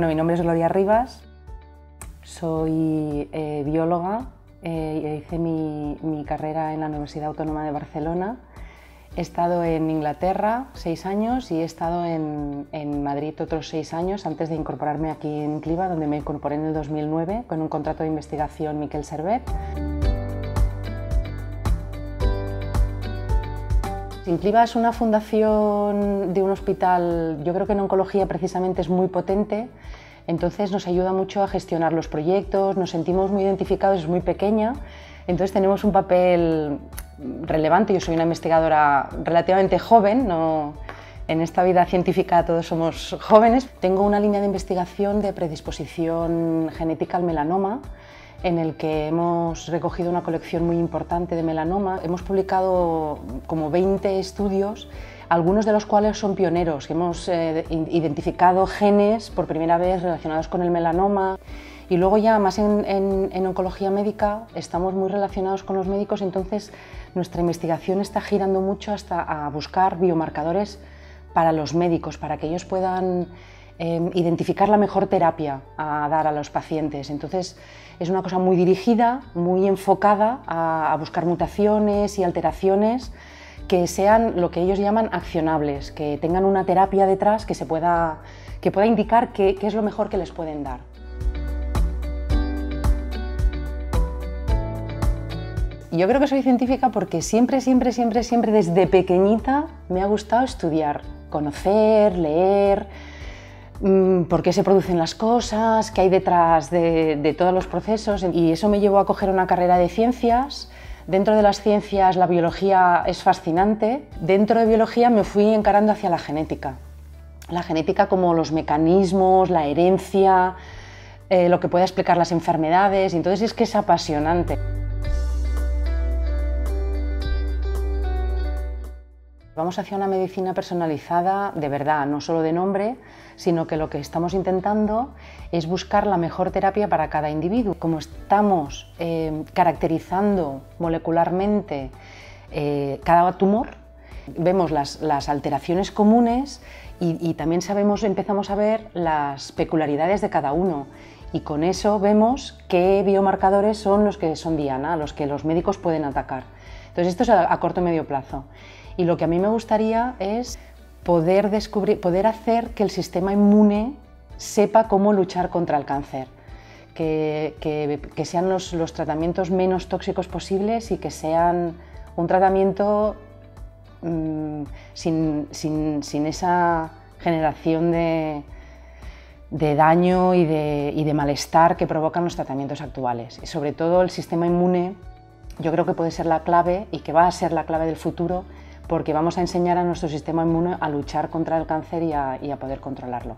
Bueno, mi nombre es Gloria Rivas, soy bióloga, hice mi carrera en la Universidad Autónoma de Barcelona. He estado en Inglaterra 6 años y he estado en Madrid otros 6 años antes de incorporarme aquí en Cliva, donde me incorporé en el 2009 con un contrato de investigación Miquel Servet. Cliva es una fundación de un hospital, yo creo que en oncología precisamente es muy potente, entonces nos ayuda mucho a gestionar los proyectos, nos sentimos muy identificados, es muy pequeña, entonces tenemos un papel relevante. Yo soy una investigadora relativamente joven, en esta vida científica todos somos jóvenes. Tengo una línea de investigación de predisposición genética al melanoma, en el que hemos recogido una colección muy importante de melanoma. Hemos publicado como 20 estudios, algunos de los cuales son pioneros. Hemos identificado genes por primera vez relacionados con el melanoma. Y luego ya más en oncología médica estamos muy relacionados con los médicos, entonces nuestra investigación está girando mucho hasta a buscar biomarcadores para los médicos, para que ellos puedan identificar la mejor terapia a dar a los pacientes. Entonces es una cosa muy dirigida, muy enfocada a buscar mutaciones y alteraciones que sean lo que ellos llaman accionables, que tengan una terapia detrás que pueda indicar qué es lo mejor que les pueden dar. Yo creo que soy científica porque siempre desde pequeñita me ha gustado estudiar, conocer, leer, por qué se producen las cosas, qué hay detrás de todos los procesos, y eso me llevó a coger una carrera de ciencias. Dentro de las ciencias la biología es fascinante. Dentro de biología me fui encarando hacia la genética como los mecanismos, la herencia, lo que pueda explicar las enfermedades, y entonces es que es apasionante. Vamos hacia una medicina personalizada de verdad, no solo de nombre, sino que lo que estamos intentando es buscar la mejor terapia para cada individuo. Como estamos caracterizando molecularmente cada tumor, vemos las alteraciones comunes y también empezamos a ver las peculiaridades de cada uno. Y con eso vemos qué biomarcadores son los que son diana, los que los médicos pueden atacar. Entonces esto es a corto y medio plazo. Y lo que a mí me gustaría es poder hacer que el sistema inmune sepa cómo luchar contra el cáncer, que sean los tratamientos menos tóxicos posibles y que sean un tratamiento sin esa generación de daño y de malestar que provocan los tratamientos actuales. Y sobre todo el sistema inmune yo creo que puede ser la clave y que va a ser la clave del futuro, porque vamos a enseñar a nuestro sistema inmune a luchar contra el cáncer y a poder controlarlo.